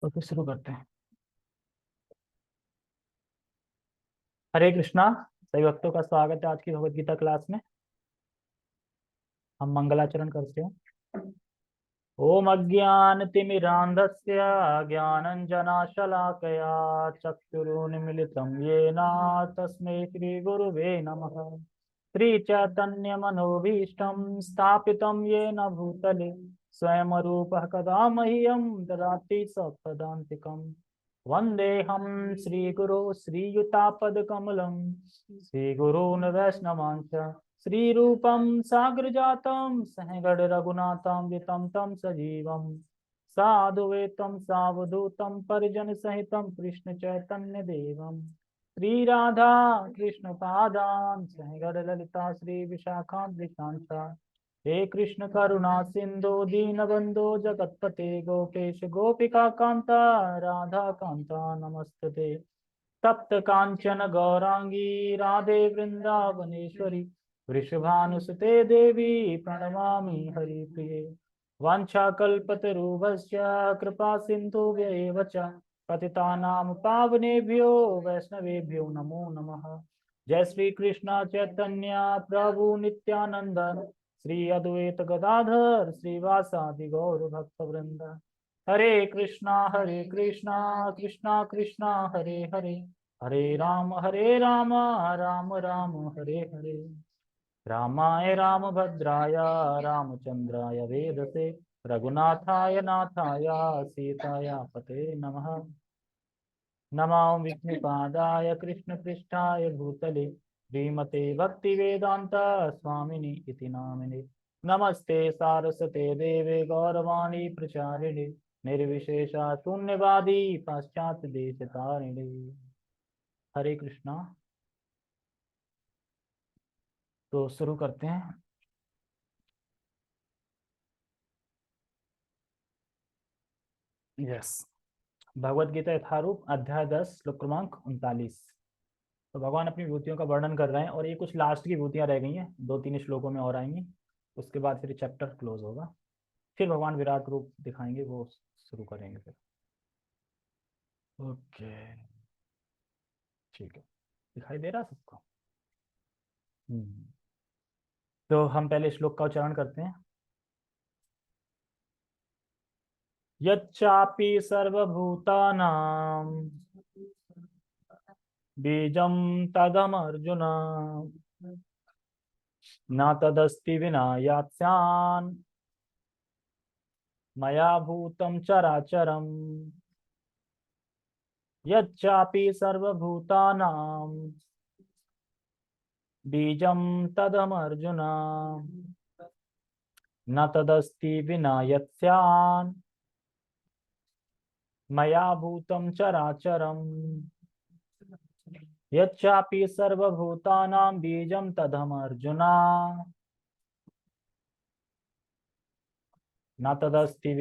तो फिर शुरू करते हैं। हरे कृष्णा। सभी भक्तों का स्वागत है आज की भगवत गीता क्लास में। हम मंगलाचरण करते हैं। ओम अज्ञानतिमिरान्धस्य ज्ञानञ्जनशलाकया चक्षुरुन्मिलितं येन तस्मै श्रीगुरुवे नमः। श्रीचैतन्यमनोभीष्टं स्थापितं येन भूतले स्वयं रूपः कदा मह्यं ददाति सत्पदान्तिकम्। वन्देऽहं श्रीगुरो श्रीयुतापदकमलं श्रीगुरून् वैष्णवांश्च श्रीरूपं साग्रजातं सहगण रघुनाथं वितं तं सजीवं साधुवेतं सावधूतं परिजनसहितं कृष्ण चैतन्य देवं श्रीराधा कृष्ण पादान् सहगण ललिता श्री विशाखां हे कृष्ण करुणा सिंधु दीनबंधो जगतपते गोपेश गोपिका कांता राधा कांता नमस्तुते। तप्त कांचन गौरांगी राधे वृंदावनेश्वरी वृषभानुसुते देवी प्रणमामि हरिप्रिये। वाञ्छाकल्पतरुभ्यश्च कृपा सिन्धुभ्येव च पतितानां पावनेभ्यो वैष्णवेभ्यो नमो नमः। जय श्री कृष्ण चैतन्य प्रभु नित्यानंद श्री अद्वैत गदाधर श्रीवासादि गौर भक्त वृंद। हरे कृष्णा कृष्णा कृष्णा हरे हरे हरे राम राम राम हरे हरे। रामाय रामभद्राय रामचंद्राय वेदसे रघुनाथाय नाथाय सीताया पते नमः। नमो विष्णुपादाय कृष्णपृष्ठाय भूतले श्रीमते भक्तिवेदांत स्वामिनि इति नामिने। नमस्ते सारस्वते देवे गौरवाणी प्रचारिणे निर्विशेषा शून्यवादी पाश्चात्य देश तारिणे। हरे कृष्णा। तो शुरू करते हैं। यस। भगवत गीता यथारूप अध्याय 10 श्लोक क्रमांक 39। तो भगवान अपनी विभूतियों का वर्णन कर रहे हैं और ये कुछ लास्ट की विभूतियां रह गई हैं, 2-3 श्लोकों में और आएंगी। उसके बाद फिर चैप्टर क्लोज होगा। फिर भगवान विराट रूप दिखाएंगे, वो शुरू करेंगे फिर। ओके, ठीक है। दिखाई दे रहा सबको? तो हम पहले श्लोक का उच्चारण करते हैं। यच्चापि सर्वभूतानां बीजं तदमर्जुन न तदस्ति विना यात्स्यान् मया भूतं चराचरम्। यच्चापि सर्वभूतानां बीजं तदमर्जुन न तदस्ति विना यत्स्यान् मया भूतं चराचरम्। यच्चापि सर्वभूतानां बीजं तदमर्जुन न तदस्ति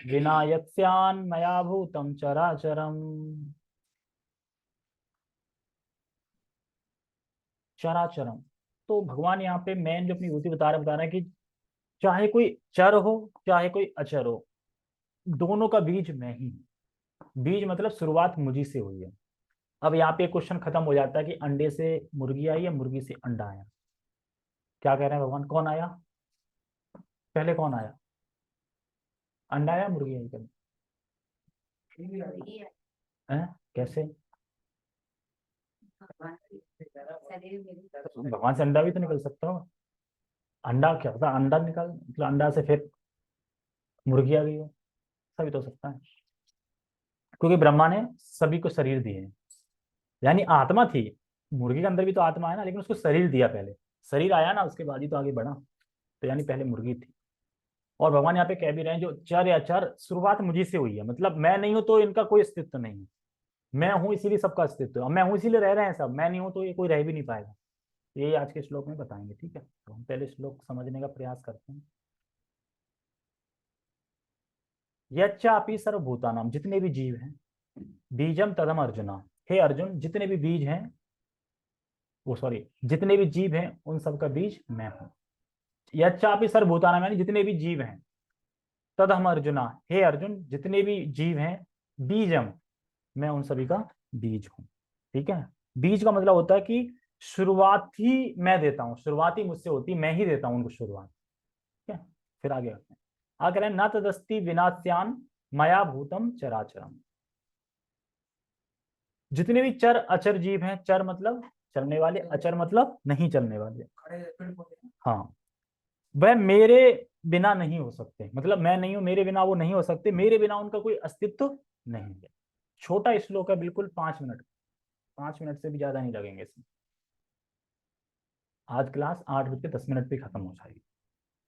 विना यत्स्यान् मया भूतं चराचरम्। चराचरम। तो भगवान यहाँ पे मेन जो अपनी विभूति बता रहे हैं कि चाहे कोई चर हो चाहे कोई अचर हो, दोनों का बीज मैं ही हूं। बीज मतलब शुरुआत मुझी से हुई है। अब यहाँ पे क्वेश्चन खत्म हो जाता है कि अंडे से मुर्गी आई या मुर्गी से अंडा आया। क्या कह रहे हैं भगवान? कौन आया पहले? कौन आया? अंडा आया मुर्गी आई पहले? हैं? कैसे? भगवान से अंडा भी तो निकल सकता हो। अंडा क्या होता है? अंडा निकाल मतलब अंडा से फिर मुर्गी आ गई हो, सभी तो हो सकता है। क्योंकि ब्रह्मा ने सभी को शरीर दिए हैं, यानी आत्मा थी। मुर्गी के अंदर भी तो आत्मा है ना, लेकिन उसको शरीर दिया पहले। शरीर आया ना, उसके बाद ही तो आगे बढ़ा। तो यानी पहले मुर्गी थी। और भगवान यहाँ पे कह भी रहे हैं जो चर या चर शुरुआत मुझी से हुई है, मतलब मैं नहीं हूं तो इनका कोई अस्तित्व नहीं है। मैं हूं इसीलिए सबका अस्तित्व है, मैं हूं इसीलिए रह रहे हैं सब। मैं नहीं हूं तो ये कोई रह भी नहीं पाएगा। यही आज के श्लोक में बताएंगे, ठीक है? तो हम पहले श्लोक समझने का प्रयास करते हैं। यच्चापि सर्वभूतानाम, जितने भी जीव हैं, बीजम तदम अर्जुना, हे अर्जुन जितने भी बीज हैं, वो सॉरी जितने भी जीव हैं उन सब का बीज मैं हूं। यच्चापि सर्वभूतानाम यानी जितने भी जीव हैं, तद हम अर्जुना, हे अर्जुन जितने भी जीव हैं बीजम, मैं उन सभी का बीज हूं। ठीक है, बीज का मतलब होता है कि शुरुआत ही मैं देता हूं, शुरुआत ही मुझसे होती, मैं ही देता हूं उनको शुरुआत। ठीक है, फिर आगे आते हैं। आगे कह रहे हैं न तदस्ति विनाश्यान मया भूतम चराचरम। जितने भी चर अचर जीव हैं, चर मतलब चलने वाले, अचर मतलब नहीं चलने वाले, हाँ, वह मेरे बिना नहीं हो सकते, मतलब मैं नहीं हूं मेरे बिना वो नहीं हो सकते, मेरे बिना उनका कोई अस्तित्व नहीं है। छोटा श्लोक है, बिल्कुल 5 मिनट, 5 मिनट से भी ज्यादा नहीं लगेंगे इसमें। आज क्लास 8:10 पे खत्म हो जाएगी,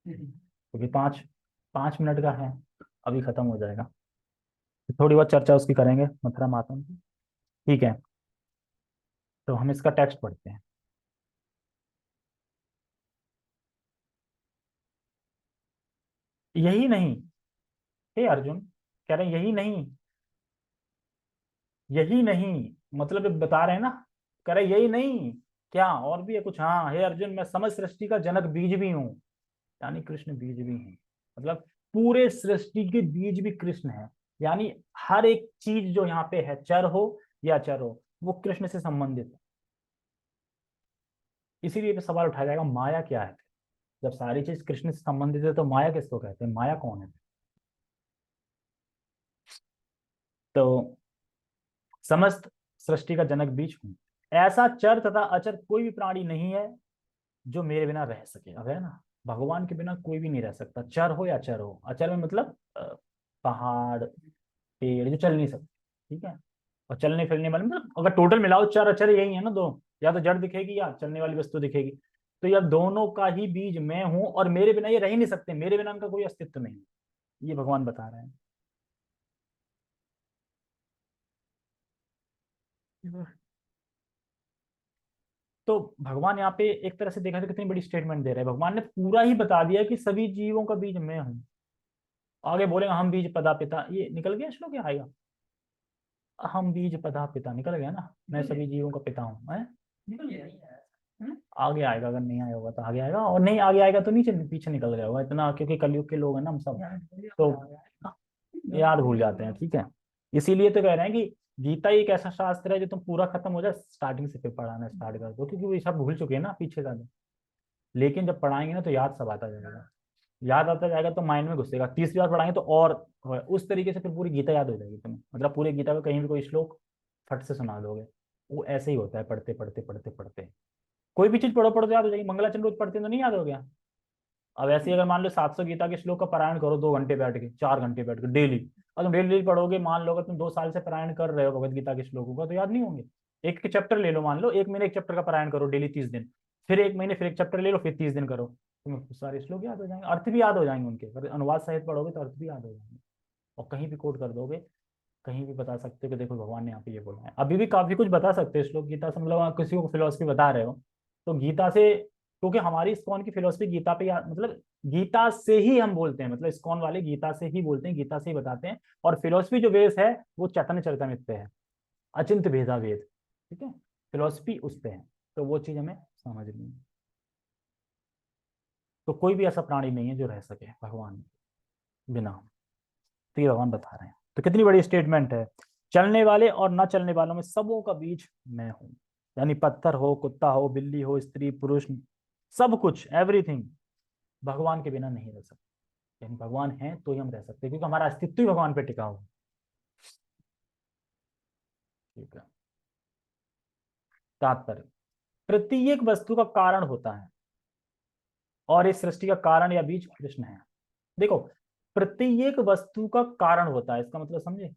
क्योंकि 5 5 मिनट का है, अभी खत्म हो जाएगा। थोड़ी बहुत चर्चा उसकी करेंगे मथुरा माता की। ठीक है, तो हम इसका टेक्स्ट पढ़ते हैं। यही नहीं, हे अर्जुन, कह रहे हैं यही नहीं, यही नहीं, मतलब ये बता रहे हैं ना, कह रहे यही नहीं, क्या और भी है कुछ, हाँ हे अर्जुन मैं समस्त सृष्टि का जनक बीज भी हूँ, यानी कृष्ण बीज भी हैं, मतलब पूरे सृष्टि के बीज भी कृष्ण है। यानी हर एक चीज जो यहाँ पे है, चर हो या चर हो, वो कृष्ण से संबंधित है। इसीलिए पे सवाल उठाया जाएगा माया क्या है। जब सारी चीज कृष्ण से संबंधित है तो माया किसको कहते हैं, माया कौन है। तो समस्त सृष्टि का जनक बीज हूं, ऐसा चर तथा अचर कोई भी प्राणी नहीं है जो मेरे बिना रह सके। अब है ना, भगवान के बिना कोई भी नहीं रह सकता, चर हो या चर हो। अचर में मतलब पहाड़ पेड़ जो चल नहीं सकते। ठीक है, और चलने फिरने वाले मतलब अगर टोटल मिलाओ चर अचर यही है ना दो, या तो जड़ दिखेगी या चलने वाली वस्तु दिखेगी। तो यार दोनों का ही बीज मैं हूं, और मेरे बिना ये रह ही नहीं सकते, मेरे बिना उनका कोई अस्तित्व नहीं है, ये भगवान बता रहे हैं। तो भगवान यहाँ पे एक तरह से देखा जाए कितनी बड़ी स्टेटमेंट दे रहे हैं, भगवान ने पूरा ही बता दिया कि सभी जीवों का बीज मैं हूं। आगे बोलेंगे हम बीज पदा पिता, ये निकल गया श्लोक, क्या आएगा, हम बीज पदा पिता निकल गया ना, मैं सभी जीवों का पिता हूँ, है निकल गया। आगे आएगा, अगर नहीं आया होगा तो आगे आएगा, और नहीं आगे आएगा तो नीचे पीछे निकल गया होगा इतना, क्योंकि कलयुग के लोग हैं ना हम सब, तो याद भूल जाते हैं। ठीक है, इसीलिए तो कह रहे हैं कि गीता एक ऐसा शास्त्र है जो तुम पूरा खत्म हो जाए स्टार्टिंग से फिर पढ़ाना स्टार्ट कर दो, क्योंकि वो ये सब भूल चुके हैं ना पीछे का। लेकिन जब पढ़ाएंगे ना तो याद सब आता जाएगा, याद आता जाएगा तो माइंड में घुसेगा, 30 बार पढ़ाएंगे तो और उस तरीके से फिर पूरी गीता याद हो जाएगी तुम्हें, मतलब पूरी गीता का कहीं भी कोई श्लोक फट से सुना दोगे। वो ऐसे ही होता है, पढ़ते पढ़ते पढ़ते पढ़ते कोई भी चीज पढ़ो पढ़ो तो याद हो जाएगी। मंगलाचरण रोज पढ़ते हैं तो नहीं याद हो गया। अब ऐसे ही अगर मान लो 700 गीता के श्लोक का पारायण करो 2 घंटे बैठ के, 4 घंटे बैठ के डेली, और तुम डेली डेली पढ़ोगे, मान लो अगर तुम 2 साल से पारायण कर रहे हो भगवत गीता के श्लोकों का, तो याद नहीं होंगे। एक एक चैप्टर ले लो, मान लो एक महीने एक चैप्टर का पारायण करो डेली 30 दिन, फिर एक महीने फिर एक चैप्टर ले लो, फिर 30 दिन करो, तुम्हें सारे श्लोक याद हो जाएंगे, अर्थ भी याद हो जाएंगे उनके, अगर अनुवाद सहित पढ़ोगे तो अर्थ भी याद हो जाएंगे, और कहीं भी कोट कर दोगे, कहीं भी बता सकते हो कि देखो भगवान ने यहाँ पे ये बोला है। अभी भी काफी कुछ बता सकते हो श्लोक गीता से, मतलब आप किसी को फिलोसफी बता रहे हो तो गीता से, क्योंकि हमारी इस्कॉन की फिलोसफी गीता पे मतलब गीता से ही हम बोलते हैं, मतलब इस्कॉन वाले गीता से ही बोलते हैं, गीता से ही बताते हैं, और फिलोसफी जो बेस है वो चैतन्य चरितमृत पे है, अचिंत्य भेदा वेद। ठीक है, फिलोसफी उस पे है, तो वो चीज हमें समझनी है। तो कोई भी ऐसा प्राणी नहीं है जो रह सके भगवान बिना, तो ये भगवान बता रहे हैं। तो कितनी बड़ी स्टेटमेंट है, चलने वाले और न चलने वालों में सबों का बीज मैं हूं, यानी पत्थर हो, कुत्ता हो, बिल्ली हो, स्त्री पुरुष, सब कुछ एवरीथिंग भगवान के बिना नहीं रह सकते। यानी भगवान है तो ही हम रह सकते हैं, क्योंकि हमारा अस्तित्व ही भगवान पे टिका हुआ है। ठीक है, तात्पर्य, प्रत्येक वस्तु का कारण होता है, और इस सृष्टि का कारण या बीज कृष्ण है। देखो, प्रत्येक वस्तु का कारण होता है, इसका मतलब समझे,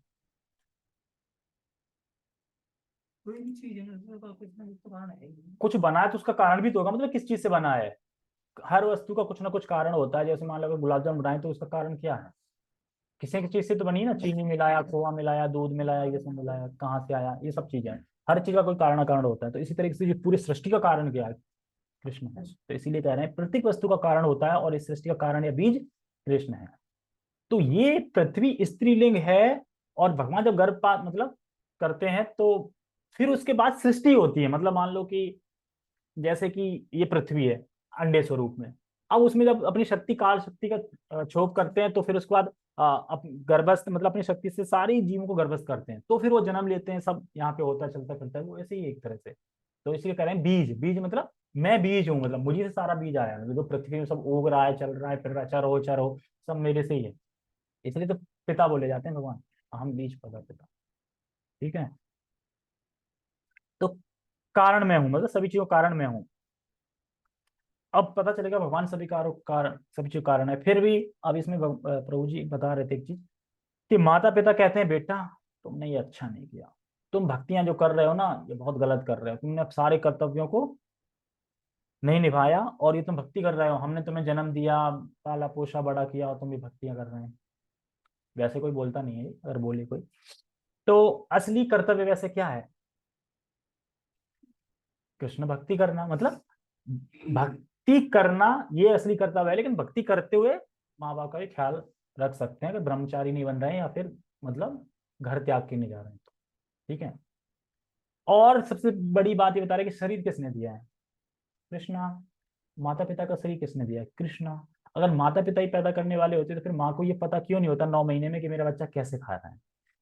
कोई भी चीज है ना, उसका कुछ ना कुछ तो कारण है ही। कुछ बना है तो उसका कारण भी तो होगा, मतलब किस चीज से बना है, हर वस्तु का कुछ ना कुछ कारण होता है। जैसे मान लो अगर गुलाब जामुन बनाए तो उसका कारण क्या है, किसी की चीज से तो बनी है ना, चीनी मिलाया, खोआ मिलाया, दूध मिलाया, ये सब मिलाया, कहाँ से आया, ये सब चीजें, हर चीज का कोई कारण कारण होता है। तो इसी तरीके से ये पूरी सृष्टि का कारण क्या है, कृष्ण है। तो इसीलिए कह रहे हैं प्रत्येक वस्तु का कारण होता है, और इस सृष्टि का कारण या बीज कृष्ण है। तो ये पृथ्वी स्त्रीलिंग है, और भगवान जब गर्भपात मतलब करते हैं तो फिर उसके बाद सृष्टि होती है, मतलब मान लो कि जैसे कि ये पृथ्वी है अंडे स्वरूप में, अब उसमें जब अपनी शक्ति काल शक्ति का क्षोभ करते हैं तो फिर उसके बाद गर्भस्थ मतलब अपनी शक्ति से सारी जीवों को गर्भस्थ करते हैं, तो फिर वो जन्म लेते हैं, सब यहाँ पे होता है, चलता फिरता है, वो ऐसे ही एक तरह से। तो इसलिए कह रहे हैं बीज, बीज मतलब मैं बीज हूँ, मतलब मुझे से सारा बीज आया है, मतलब जो पृथ्वी में सब उग रहा है, चल रहा है, फिर रहा है, चरो चरो, सब मेरे से ही है। इसलिए तो पिता बोले जाते हैं भगवान, हम बीज पदा पिता। ठीक है। तो कारण मैं हूं, मतलब सभी चीजों का कारण मैं हूं। अब पता चलेगा भगवान सभी कारों कारण, सभी चीजों का कारण है। फिर भी अब इसमें प्रभु जी बता रहे थे एक चीज, कि माता पिता कहते हैं बेटा तुमने ये अच्छा नहीं किया, तुम भक्तियां जो कर रहे हो ना ये बहुत गलत कर रहे हो, तुमने अब सारे कर्तव्यों को नहीं निभाया, और ये तुम भक्ति कर रहे हो, हमने तुम्हें जन्म दिया, पाला पोषा बड़ा किया, और तुम भी भक्तियां कर रहे हैं। वैसे कोई बोलता नहीं है, अगर बोले कोई तो असली कर्तव्य वैसे क्या है? कृष्ण भक्ति करना, मतलब भक्ति करना ये असली कर्तव्य है, लेकिन भक्ति करते हुए माँ बाप का भी ख्याल रख सकते हैं, कि ब्रह्मचारी नहीं बन रहे हैं, या फिर मतलब घर त्याग के नहीं जा रहे हैं, तो ठीक है। और सबसे बड़ी बात ये बता रहे हैं कि शरीर किसने दिया है? कृष्णा। माता पिता का शरीर किसने दिया है? कृष्णा। अगर माता पिता ही पैदा करने वाले होते तो फिर माँ को ये पता क्यों नहीं होता 9 महीने में कि मेरा बच्चा कैसे खा रहा है,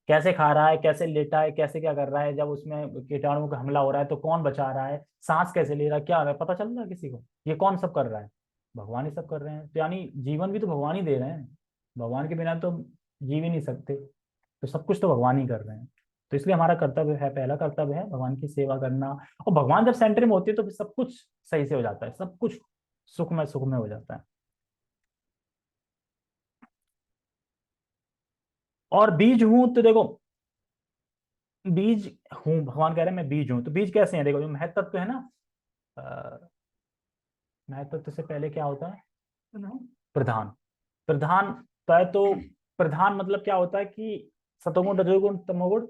कैसे खा रहा है, कैसे लेटा है, कैसे क्या कर रहा है, जब उसमें कीटाणुओं का हमला हो रहा है तो कौन बचा रहा है, सांस कैसे ले रहा है, क्या है, पता चल रहा है किसी को? ये कौन सब कर रहा है? भगवान ही सब कर रहे हैं, तो यानी जीवन भी तो भगवान ही दे रहे हैं, भगवान के बिना तो जी भी नहीं सकते, तो सब कुछ तो भगवान ही कर रहे हैं। तो इसलिए हमारा कर्तव्य है, पहला कर्तव्य है भगवान की सेवा करना। और भगवान जब सेंटर में होते हैं तो फिर सब कुछ सही से हो जाता है, सब कुछ सुखमय सुखमय हो जाता है। और बीज हूं तो देखो, बीज हूं, भगवान कह रहे हैं मैं बीज हूं, तो बीज कैसे हैं? देखो जो महत्त्व है ना, अ, महत्त्व से पहले क्या होता है? प्रधान। प्रधान है तो प्रधान मतलब क्या होता है कि सतोगुण रजोगुण तमोगुण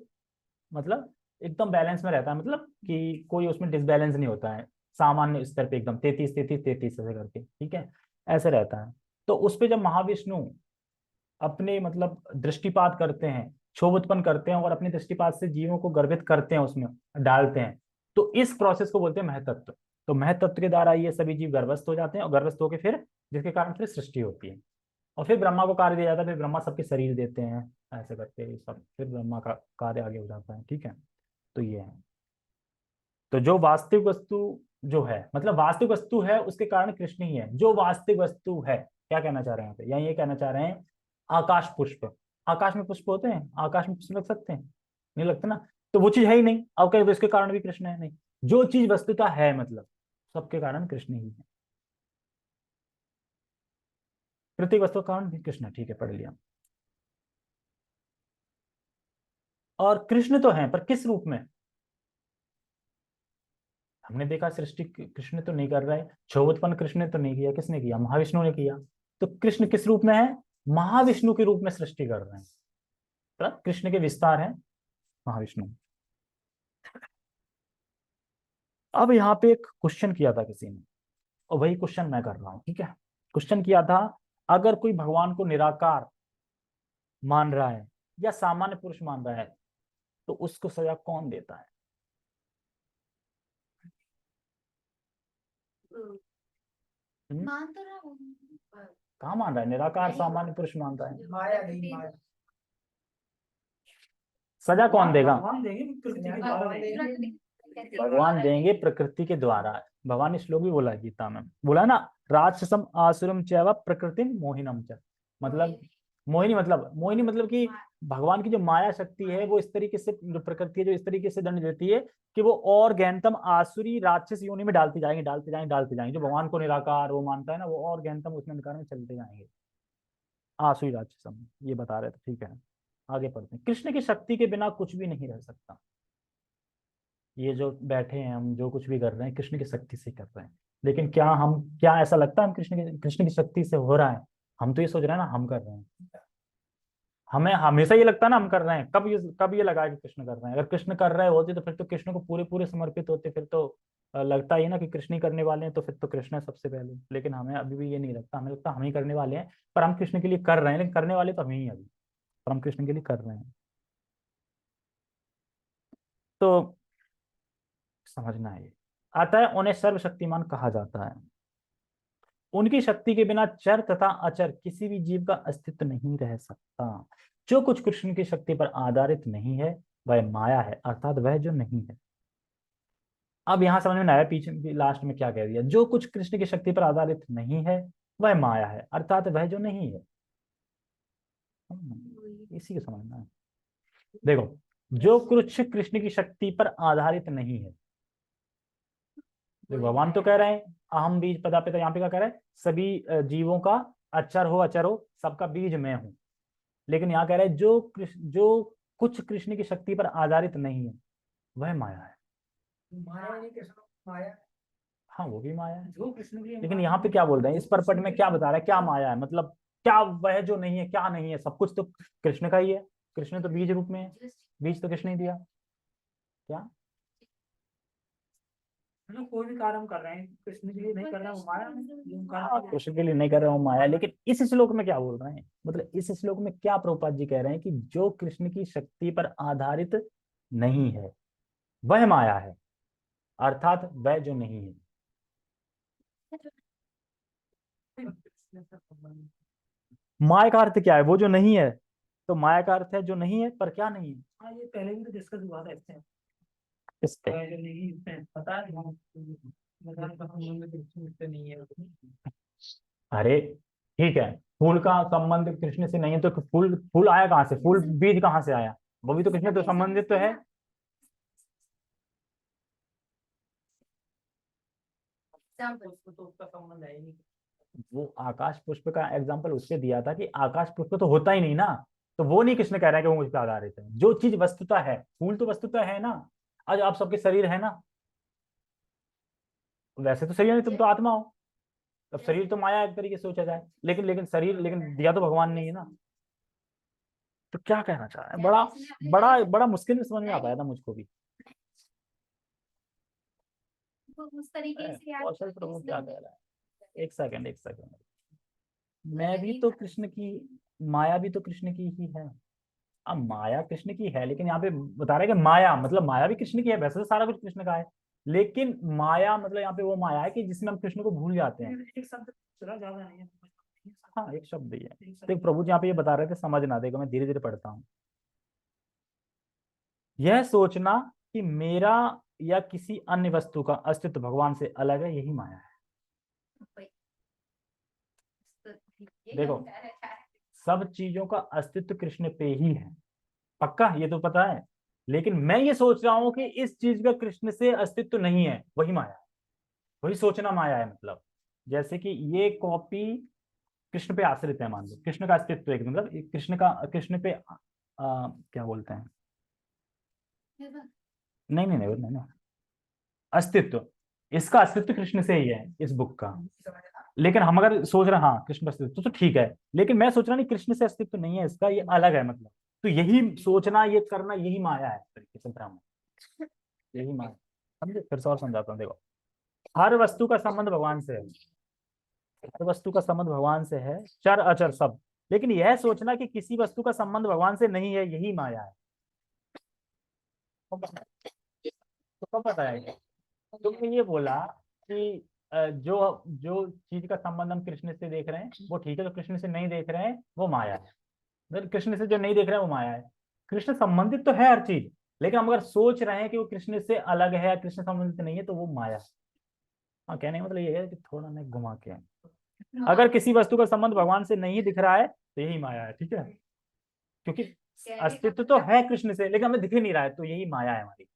मतलब एकदम बैलेंस में रहता है, मतलब कि कोई उसमें डिसबैलेंस नहीं होता है, सामान्य स्तर पे एकदम 33 33 33 ऐसे करके, ठीक है, ऐसे रहता है। तो उस पे जब महाविष्णु अपने मतलब दृष्टिपात करते हैं, क्षोभ उत्पन्न करते हैं, और अपने दृष्टिपात से जीवों को गर्भित करते हैं, उसमें डालते हैं, तो इस प्रोसेस को बोलते हैं महतत्व। तो महतत्व के द्वारा ये सभी जीव गर्भस्थ हो जाते हैं, और गर्भस्थ होकर फिर जिसके कारण फिर सृष्टि होती है, और फिर ब्रह्मा को कार्य दिया जाता है, फिर ब्रह्मा सबके शरीर देते हैं, ऐसे करके ये सब फिर ब्रह्मा का कार्य आगे हो जाता है, ठीक है। तो ये है। तो जो वास्तविक वस्तु जो है, मतलब वास्तविक वस्तु है उसके कारण कृष्ण ही है, जो वास्तविक वस्तु है, क्या कहना चाह रहे हैं यहाँ पे? या ये कहना चाह रहे हैं आकाश पुष्प, आकाश में पुष्प होते हैं, आकाश में पुष्प लग सकते हैं? नहीं लगते ना, तो वो चीज है ही नहीं, अब कहीं इसके कारण भी कृष्ण है? नहीं, जो चीज वस्तुता है मतलब सबके कारण कृष्ण ही है, प्रत्येक वस्तु का कारण भी कृष्ण है, ठीक है, पढ़ लिया। और कृष्ण तो है, पर किस रूप में? हमने देखा सृष्टि कृष्ण तो नहीं कर रहा है, क्षोभोत्पन्न कृष्ण ने तो नहीं किया, किसने किया? महाविष्णु ने किया। तो कृष्ण किस रूप में है? महाविष्णु के रूप में सृष्टि कर रहे हैं, तो कृष्ण के विस्तार है महाविष्णु। अब यहाँ पे एक क्वेश्चन किया था किसी ने, और वही क्वेश्चन मैं कर रहा हूँ, ठीक है। क्वेश्चन किया था, अगर कोई भगवान को निराकार मान रहा है या सामान्य पुरुष मान रहा है, तो उसको सजा कौन देता है? मान तो रहा हूँ, कहाँ मान रहा है? निराकार सामान्य पुरुष मान रहा है, माया नहीं माया। सजा कौन देगा? भगवान देंगे प्रकृति के द्वारा। भगवान ने श्लोक भी बोला है गीता में, बोला ना, राक्षसम आसुरम चैव प्रकृतिम मोहिनम च, मतलब मोहिनी मतलब कि भगवान की जो माया शक्ति है वो इस तरीके से, जो प्रकृति है जो इस तरीके से दंड देती है कि वो और गहनतम आसुरी राक्षस योनि में डालती जाएंगे, डालते जाएंगे, डालते जाएंगे। जो भगवान को निराकार वो मानता है ना, वो और गहनतम उसमें अंधकार में चलते जाएंगे, आसुरी राक्षसम, ये बता रहे थे, ठीक है। आगे पढ़ते हैं। कृष्ण की शक्ति के बिना कुछ भी नहीं रह सकता। ये जो बैठे हैं हम, जो कुछ भी कर रहे हैं कृष्ण की शक्ति से कर रहे हैं, लेकिन क्या हम, क्या ऐसा लगता है हम कृष्ण की शक्ति से हो रहा है? हम तो ये सोच रहे हैं ना हम कर रहे हैं, हमें हमेशा ये लगता है ना हम कर रहे हैं, कब ये लगा कि कृष्ण कर रहे हैं? अगर कृष्ण कर रहे होते तो फिर तो कृष्ण को पूरे पूरे समर्पित होते, फिर तो लगता ही ना कि कृष्ण ही करने वाले हैं, तो फिर तो कृष्ण है सबसे पहले। लेकिन हमें अभी भी ये नहीं लगता, हमें लगता हम ही करने वाले हैं, पर हम कृष्ण के लिए कर रहे हैं, लेकिन करने वाले तो हम ही हैं अभी, पर हम कृष्ण के लिए कर रहे हैं। तो समझना है ये। आता है उन्हें सर्वशक्तिमान कहा जाता है। उनकी शक्ति के बिना चर तथा अचर किसी भी जीव का अस्तित्व नहीं रह सकता। जो कुछ कृष्ण की शक्ति पर आधारित नहीं है वह माया है, अर्थात वह जो नहीं है। अब यहां समझ में आया पीछे लास्ट में क्या कह दिया, जो कुछ कृष्ण की शक्ति पर आधारित नहीं है वह माया है, अर्थात वह जो नहीं है। इसी को समझना है। देखो, जो कुछ कृष्ण की शक्ति पर आधारित नहीं है, भगवान तो कह रहे हैं अहम बीज पदा पिता, यहाँ पे क्या कह रहे हैं, सभी जीवों का अक्षर हो अचर हो सबका बीज मैं हूं। लेकिन यहाँ कह रहे हैं जो कुछ कृष्ण की शक्ति पर आधारित नहीं है वह माया है। माया नहीं कृष्ण माया, हाँ वो भी माया है, जो कृष्ण की लेकिन यहाँ पे क्या बोल रहे हैं, इस परपट में क्या बता रहा है, क्या माया है, मतलब क्या वह जो नहीं है, क्या नहीं है, सब कुछ तो कृष्ण का ही है। कृष्ण तो बीज रूप में है, बीज तो कृष्ण ही दिया। क्या मतलब कोई भी कार्य हम कर रहे हैं कृष्ण के लिए नहीं कर रहे हैं, वो माया है। जो हम कार्य कर रहे हैं, कृष्ण के लिए नहीं कर रहे हो माया, लेकिन इस श्लोक में क्या बोल रहे हैं, मतलब इस श्लोक में क्या प्रभुपाद जी कह रहे हैं कि जो कृष्ण की शक्ति पर आधारित नहीं है वह माया है, अर्थात वह जो नहीं है। कृष्ण से संबंध। माया का अर्थ क्या है, वो जो नहीं है, तो माया का अर्थ है जो नहीं है पर क्या नहीं है। हाँ ये पहले भी तो डिस्कस हुआ था इससे, इस पे जो नहीं इसमें पता है भगवान का संबंध कृष्ण से नहीं है। अरे ठीक है, फूल का संबंध कृष्ण से नहीं है तो फूल फूल आया कहाँ से, फूल बीज कहाँ से आया, वो भी तो कृष्ण तो संबंधित तो है। उसको तो उसका संबंध है ही नहीं। वो आकाश पुष्प का एग्जाम्पल उससे दिया था कि आकाश पुष्प तो होता ही नहीं ना, तो वो नहीं कृष्ण कह रहे हैं कि वो मुझ पर आधारित है। जो चीज वस्तुतः है, फूल तो वस्तुतः है ना, आज आप सबके शरीर है ना, वैसे तो शरीर नहीं, तुम तो आत्मा हो, तब शरीर तो माया एक तरीके से सोचा जाए, लेकिन लेकिन शरीर लेकिन दिया तो भगवान ने ही है ना। तो क्या कहना चाह रहे हैं, बड़ा बड़ा बड़ा मुश्किल में समझ में आ पाया था मुझको भी। उस तरीके से यार कौशल प्रभु क्या कह रहा है, एक सेकंड एक सेकंड, मैं भी तो कृष्ण की, माया भी तो कृष्ण की ही है। अब माया कृष्ण की है, लेकिन यहाँ पे बता रहे हैं कि माया मतलब माया भी कृष्ण की है, वैसे तो सारा कुछ कृष्ण का है, लेकिन माया मतलब यहाँ पे वो माया है कि जिसमें हम कृष्ण को भूल जाते हैं। एक शब्द चला ज्यादा नहीं है। हाँ एक शब्द ही है। देख प्रभु जी यहाँ पे ये बता रहे थे, समझना, देखो मैं धीरे धीरे पढ़ता हूँ। यह सोचना कि मेरा या किसी अन्य वस्तु का अस्तित्व भगवान से अलग है, यही माया है। देखो सब चीजों का अस्तित्व कृष्ण पे ही है, पक्का ये तो पता है, लेकिन मैं ये सोच रहा हूं कि इस चीज का कृष्ण से अस्तित्व नहीं है, वही माया है, वही सोचना माया है। मतलब जैसे कि ये कॉपी कृष्ण पे आश्रित है, मान लो कृष्ण का अस्तित्व है, मतलब कृष्ण का कृष्ण पे क्या बोलते हैं, नहीं नहीं नहीं, नहीं अस्तित्व, इसका अस्तित्व कृष्ण से ही है इस बुक का। लेकिन हम अगर सोच रहे हैं हाँ कृष्ण का अस्तित्व तो ठीक है, लेकिन मैं सोच रहा नहीं कृष्ण से अस्तित्व नहीं है इसका, ये अलग है मतलब। तो यही सोचना ये करना यही माया है तरीके से, ब्राह्मण यही माया। समझे, फिर से और समझाता हूँ। देखो हर वस्तु का संबंध भगवान से है, हर वस्तु का संबंध भगवान से है, चर अचर सब, लेकिन यह सोचना कि किसी वस्तु का संबंध भगवान से नहीं है यही माया है। तो कब पता है, तुमने ये बोला कि जो जो चीज का संबंध हम कृष्ण से देख रहे हैं वो ठीक है, जो कृष्ण से नहीं देख रहे हैं वो माया है। मतलब कृष्ण से जो नहीं देख रहे हैं वो माया है। कृष्ण संबंधित तो है हर चीज, लेकिन हम अगर सोच रहे हैं कि वो कृष्ण से अलग है या कृष्ण संबंधित नहीं है तो वो माया है। हाँ कहने का मतलब ये है कि थोड़ा मैं घुमा के, अगर किसी वस्तु का संबंध भगवान से नहीं दिख रहा है तो यही माया है, ठीक है, क्योंकि अस्तित्व तो है कृष्ण से लेकिन हमें दिख ही नहीं रहा है, तो यही माया है हमारी।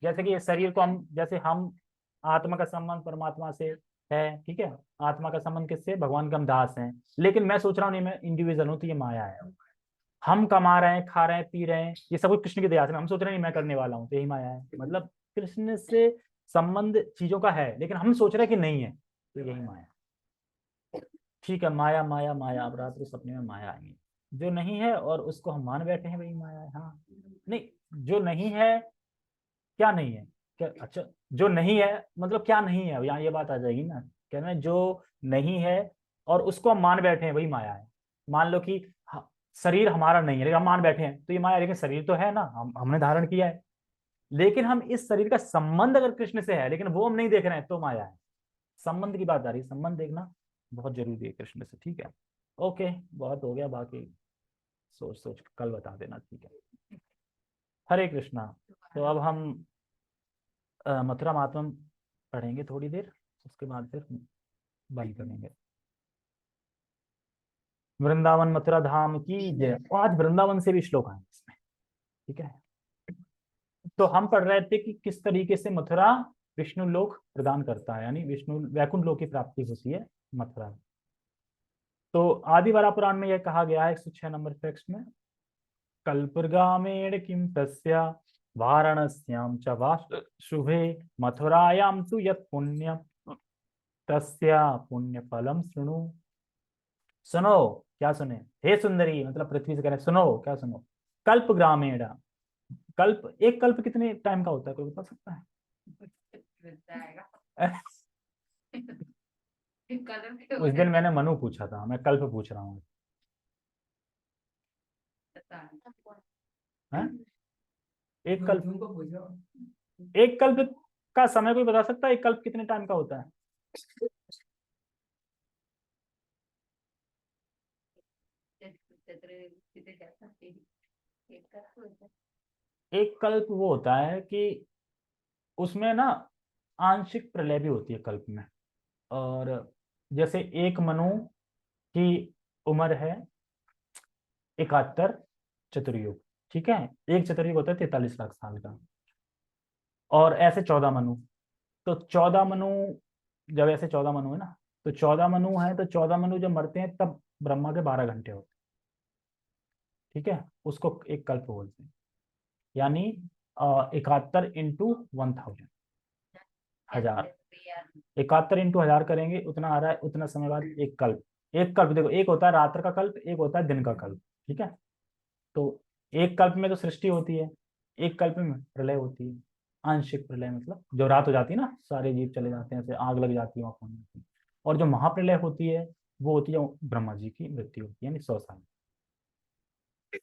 जैसे कि ये शरीर को हम, जैसे हम आत्मा का संबंध परमात्मा से है, ठीक है, आत्मा का संबंध किससे, भगवान के हम दास हैं, लेकिन मैं सोच रहा हूँ नहीं मैं इंडिविजुअल हूँ, तो ये माया है। हम कमा रहे हैं, खा रहे हैं, पी रहे हैं, ये सब कुछ कृष्ण की दया से, हम सोच रहे हैं नहीं मैं करने वाला हूँ, तो यही माया है। मतलब कृष्ण से संबंध चीजों का है लेकिन हम सोच रहे हैं कि नहीं है, तो यही माया। ठीक है, माया माया माया, अब रात्रि सपने में माया आएंगे, जो नहीं है और उसको हम मान बैठे हैं वही माया है। हाँ नहीं, जो नहीं है, क्या नहीं है, क्या, अच्छा जो नहीं है मतलब क्या नहीं है, यहाँ ये बात आ जाएगी ना, कहना है जो नहीं है और उसको हम मान बैठे हैं वही माया है। मान लो कि शरीर हमारा नहीं है लेकिन हम मान बैठे हैं तो ये माया है, लेकिन शरीर तो है ना, हमने धारण किया है, लेकिन हम इस शरीर का संबंध अगर कृष्ण से है लेकिन वो हम नहीं देख रहे हैं तो माया है। संबंध की बात आ रही है, संबंध देखना, बहुत जरूरी है कृष्ण से, ठीक है। ओके, बहुत हो गया, बाकी सोच सोच के कल बता देना, ठीक है। हरे कृष्णा। तो अब हम मथुरा महात्म पढ़ेंगे थोड़ी देर, उसके बाद फिर बंद करेंगे। वृंदावन मथुरा धाम की जय। और आज वृंदावन से भी श्लोक आए इसमें, ठीक है। तो हम पढ़ रहे थे कि किस तरीके से मथुरा विष्णु लोक प्रदान करता है, यानी विष्णु वैकुंठ लोक की प्राप्ति होती है मथुरा में। तो आदिवरा पुराण में यह कहा गया है 106 नंबर टेक्स्ट में, कल्पगामेण किम तस्या वाराणस्याम च वा शुभे मथुरायाम तु यत् पुण्यम तस्या पुण्य फलम शृणु। सुनो, क्या सुने? हे सुंदरी, मतलब पृथ्वी से कह रहे सुनो, क्या सुनो? कल्प ग्रामीण, कल्प, एक कल्प कितने टाइम का होता है, कोई बता सकता है? उस दिन मैंने मनु पूछा था, मैं कल्प पूछ रहा हूँ। एक कल्प, एक कल्प का समय कोई बता सकता है? एक कल्प कितने टाइम का होता है? एक कल्प वो होता है कि उसमें ना आंशिक प्रलय भी होती है कल्प में। और जैसे एक मनु की उम्र है 71 चतुर्युग, ठीक है। एक चतुर्युग होता है 43 लाख साल का, और ऐसे 14 मनु। तो 14 मनु, जब ऐसे 14 मनु है ना, तो 14 मनु है, तो 14 मनु जब मरते हैं तब ब्रह्मा के 12 घंटे होते हैं, ठीक है। उसको एक कल्प बोलते हैं, यानी 71 इंटू 1000, हजार। 71 इंटू 1000 करेंगे, उतना आ रहा है, उतना समय बाद एक कल्प। एक कल्प देखो, एक होता है रात्र का कल्प, एक होता है दिन का कल्प, ठीक है। तो एक कल्प में तो सृष्टि होती है, एक कल्प में प्रलय होती है। आंशिक प्रलय मतलब जो रात हो जाती है ना, सारे जीव चले जाते हैं, ऐसे आग लग जाती है, आंखों में। और जो महाप्रलय होती है वो होती है ब्रह्मा जी की मृत्यु होती है, यानी 100 साल।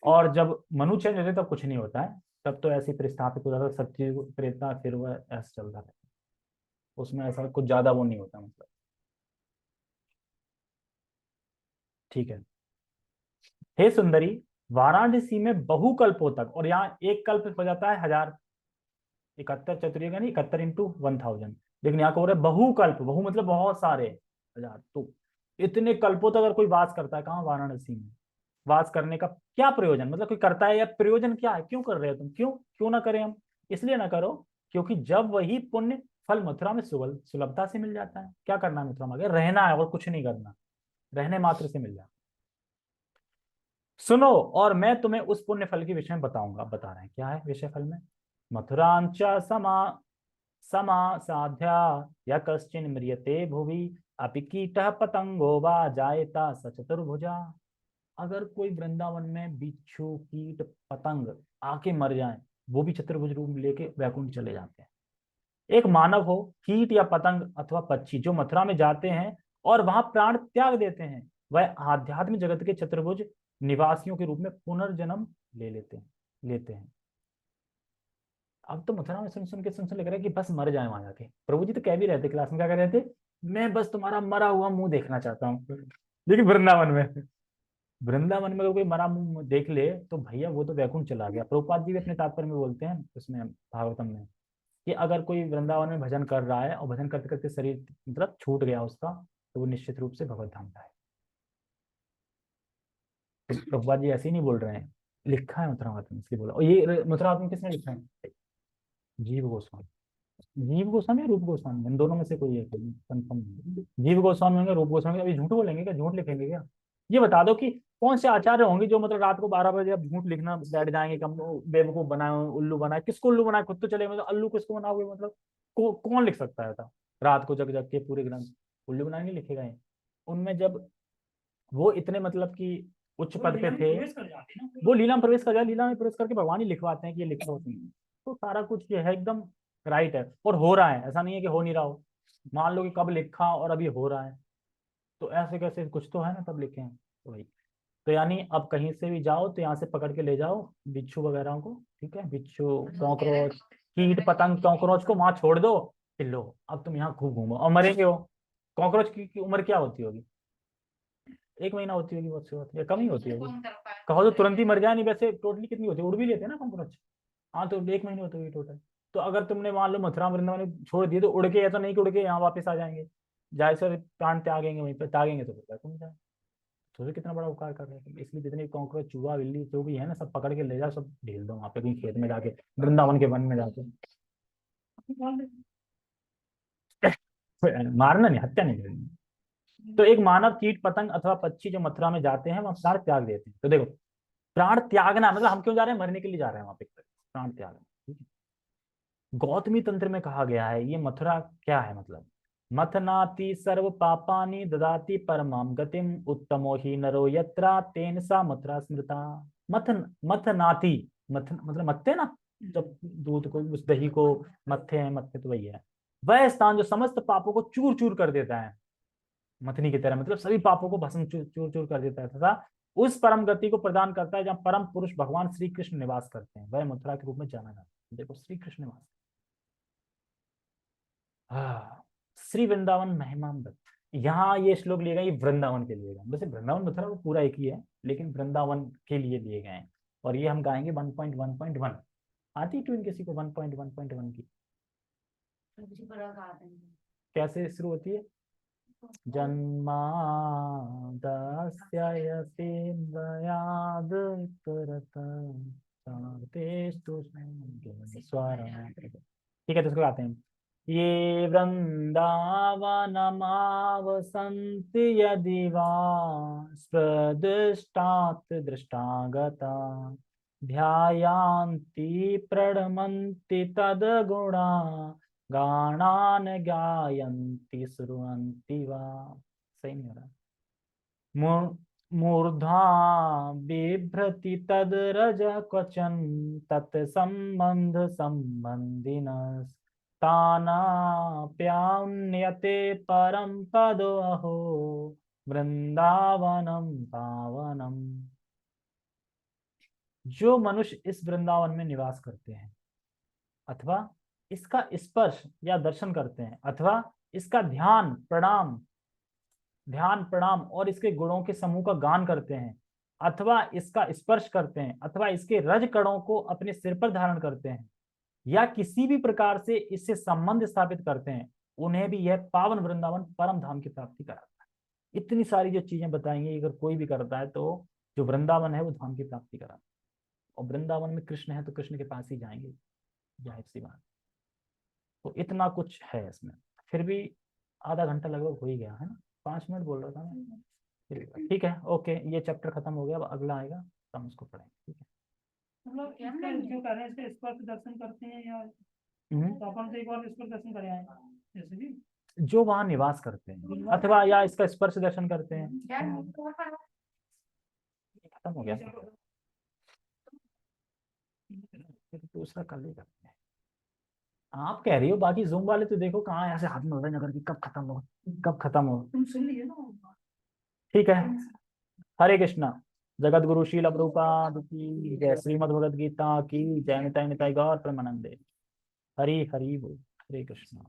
और जब मनु चेंज होते तब कुछ नहीं होता है, तब तो ऐसे ही प्रतिस्थापित हो जाता है, सब चीज प्रेता, फिर वह ऐसा चलता है, उसमें ऐसा कुछ ज्यादा वो नहीं होता, मतलब, ठीक है। हे सुंदरी, वाराणसी में बहुकल्पों तक, और यहाँ एक कल्प हो जाता है 1000, 71 चतुर्युग यानी 71 इंटू 1000, लेकिन यहाँ को हो रहा है बहुकल्प, बहु मतलब बहुत सारे हजार। तो इतने कल्पों तक अगर कोई वास करता है, कहाँ? वाराणसी में। वास करने का क्या प्रयोजन, मतलब कोई करता है या प्रयोजन क्या है, क्यों कर रहे हो तुम? क्यों क्यों ना करें हम? इसलिए ना करो क्योंकि जब वही पुण्य फल मथुरा में सुलभता से मिल जाता है। क्या करना है मथुरा में? आगे रहना है और कुछ नहीं करना, रहने मात्र से मिल जाता है। सुनो, और मैं तुम्हें उस पुण्य फल के विषय में बताऊंगा। बता रहे हैं क्या है विषय फल में। मथुरांच समा समा साध्या या कश्चिन म्रियते भुवि अपि कीटः पतंगो वा जायता स चतुर्भुजा। अगर कोई वृंदावन में बिच्छू, कीट, पतंग आके मर जाए, वो भी चतुर्भुज रूप लेके वैकुंठ चले जाते हैं। एक मानव हो, कीट या पतंग अथवा पक्षी जो मथुरा में जाते हैं और वहां प्राण त्याग देते हैं, वह आध्यात्मिक जगत के चतुर्भुज निवासियों के रूप में पुनर्जन्म ले लेते हैं। अब तो मथुरा में सुन सुन लग रहा है कि बस मर जाए वहां जाके। प्रभु जी तो कह भी रहते क्लास में, क्या कह रहे थे? मैं बस तुम्हारा मरा हुआ मुंह देखना चाहता हूँ। लेकिन वृंदावन में अगर कोई मरा मुंह देख ले तो भैया वो तो वैकुंठ चला गया। प्रभुपाद जी भी अपने तात्पर्य में बोलते हैं उसमें, भागवतम में, कि अगर कोई वृंदावन में भजन कर रहा है और भजन करते करते शरीर मतलब छूट गया उसका, तो वो निश्चित रूप से भगवत धाम जाए। तो प्रभुपाद जी ऐसे ही नहीं बोल रहे हैं, लिखा है मथुरा में, इसलिए बोला। और ये मथुरा में किसने लिखा है? जीव गोस्वामी। जीव गोस्वामी या रूप गोस्वामी, इन दोनों में से कोई है, कंफर्म नहीं। जीव गोस्वामी होंगे, रूप गोस्वामी। अभी झूठ बोलेंगे क्या? झूठ लिखेंगे क्या? ये बता दो कि कौन से आचार्य होंगे जो मतलब रात को 12 बजे अब झूठ लिखना बैठ जाएंगे, कम बेवकूफ बनाए, उल्लू बनाए। किसको उल्लू बनाए? खुद तो चले, मतलब अल्लू किसको बनाओगे? मतलब कौन लिख सकता है था रात को जग जग के पूरे ग्रंथ? उल्लू बनाएंगे, लिखेगा ये। उनमें जब वो इतने मतलब कि उच्च पद पे थे, वो लीला में प्रवेश कर जाए, लीला में प्रवेश करके भगवान ही लिखवाते हैं कि ये लिखो। तो सारा कुछ जो है एकदम राइट है, और हो रहा है, ऐसा नहीं है कि हो नहीं रहा हो। मान लो कि कब लिखा और अभी हो रहा है, तो ऐसे कैसे? कुछ तो है ना, तब लिखे हैं। तो वही, तो यानी अब कहीं से भी जाओ तो यहाँ से पकड़ के ले जाओ बिच्छू वगैरह को, ठीक है। बिच्छू, कॉकरोच, कीट पतंग, कॉकरोच को वहां छोड़ दो कि लो अब तुम यहाँ खूब घूमो, और मरेंगे वो। कॉकरोच की उम्र क्या होती होगी? 1 महीना होती होगी बहुत सी बात, या कम ही होती होगी। कौन कर पाया? कहो तो तुरंत ही मर जाए, नहीं वैसे टोटली कितनी होती है, उड़ भी लेते हैं ना कॉकरोच। हाँ तो 1 महीने होती होगी टोटल। तो अगर तुमने मान लो मथुरा वृंदावन में छोड़ दिए तो उड़ के, ऐसा नहीं कि उड़ के यहाँ वापस आ जाएंगे, जाए सर प्राण त्यागेंगे वहीं पे, त्यागेंगे तो फिर तुम जाए। सोचो कितना बड़ा उपकार कर रहे हैं। इसलिए जितने कॉकरोच, चूहा, बिल्ली जो भी है ना, सब पकड़ के ले जाओ, सब ढेल दो वहाँ पे कहीं खेत में जाके, वृंदावन के वन में जाके। मारना नहीं, हत्या नहीं करनी। तो एक मानव, कीट पतंग अथवा पक्षी जो मथुरा में जाते हैं वह प्राण त्याग देते हैं। तो देखो, प्राण त्यागना मतलब हम क्यों जा रहे हैं, मरने के लिए जा रहे हैं वहां पे, प्राण त्यागना, ठीक है। गौतमी तंत्र में कहा गया है, ये मथुरा क्या है मतलब, मथनाति सर्व पापानि ददाति परमाम गतिम उत्तमो ही नरो यत्रा तेन सा मथुरा स्मृता। मथनाति, मथ मतलब मत्थे ना, जब दूध को, उस दही को मत्थे हैं, मत्थे तो वही है, वह स्थान जो समस्त पापों को चूर चूर कर देता है, मथनी की तरह, मतलब सभी पापों को भस्म चूर चूर चूर कर देता है, तथा उस परम गति को प्रदान करता है जहाँ परम पुरुष भगवान श्री कृष्ण निवास करते हैं, वह मथुरा के रूप में जाना जाता है। देखो श्री कृष्ण निवास, हाँ, श्री वृंदावन महिमामृत। यहाँ ये श्लोक लिए गए, ये वृंदावन के लिए गए, वैसे वृंदावन मथुरा वो पूरा एक ही है, लेकिन वृंदावन के लिए लिए गए हैं। और ये हम गाएंगे 1.1.1। आती ट्यून किसी को 1.1.1 की? मुझे बड़ा गा देंगे। कैसे शुरू होती है? जन्मादस्य यतीन्द्रयाद ठीक है, तो इसको गाते हैं। ये वृंदावनमावसन्ति यदि वा स्प्रदृष्टात् दृष्टागता ध्यायान्ति प्रणमन्ति तद्गुणा गाणान गायन्ति श्रुण्वन्ति वा। सही नहीं हो रहा। मूर्धा बिभ्रति तद्रज क्वचन तत्संबंध संबंधिन तानाप्यान्यते परम पदो अहो वृंदावनम पावनम। जो मनुष्य इस वृंदावन में निवास करते हैं, अथवा इसका स्पर्श या दर्शन करते हैं, अथवा इसका ध्यान प्रणाम और इसके गुणों के समूह का गान करते हैं, अथवा इसका स्पर्श करते हैं, अथवा इसके रज कणों को अपने सिर पर धारण करते हैं, या किसी भी प्रकार से इससे संबंध स्थापित करते हैं, उन्हें भी यह पावन वृंदावन परम धाम की प्राप्ति कराता है। इतनी सारी जो चीजें बताएंगे, अगर कोई भी करता है तो जो वृंदावन है वो धाम की प्राप्ति कराता है। और वृंदावन में कृष्ण है तो कृष्ण के पास ही जाएंगे, जाहिर सी बात। तो इतना कुछ है इसमें, फिर भी आधा घंटा लगभग हो ही गया है ना, 5 मिनट बोल रहा था मैं। ठीक है, ओके, ये चैप्टर खत्म हो गया, अब अगला आएगा तो हम उसको पढ़ेंगे, ठीक है। मतलब इसका जो कर रहे हैं इसका स्पर्श दर्शन करते हैं या तो अपन तो एक बार स्पर्श दर्शन करे आए जैसे कि जो वहां निवास करते हैं, अथवा या इसका स्पर्श दर्शन करते हैं। खत्म हो गया, दूसरा कल ही करते हैं। आप कह रही हो, बाकी जूम वाले तो देखो कहाँ ऐसे हाथ में हो रहे हैं, नगर की कब खत्म हो, कब खत्म हो। तुम सुन लिए ना। ठीक है, हरे कृष्णा। जगत गुरु शील प्रभुपाद की जय, श्रीमद् भगवद गीता की जय, निताई निताई गौर प्रेमानंदे। हरि हरि बोल, हरे कृष्णा।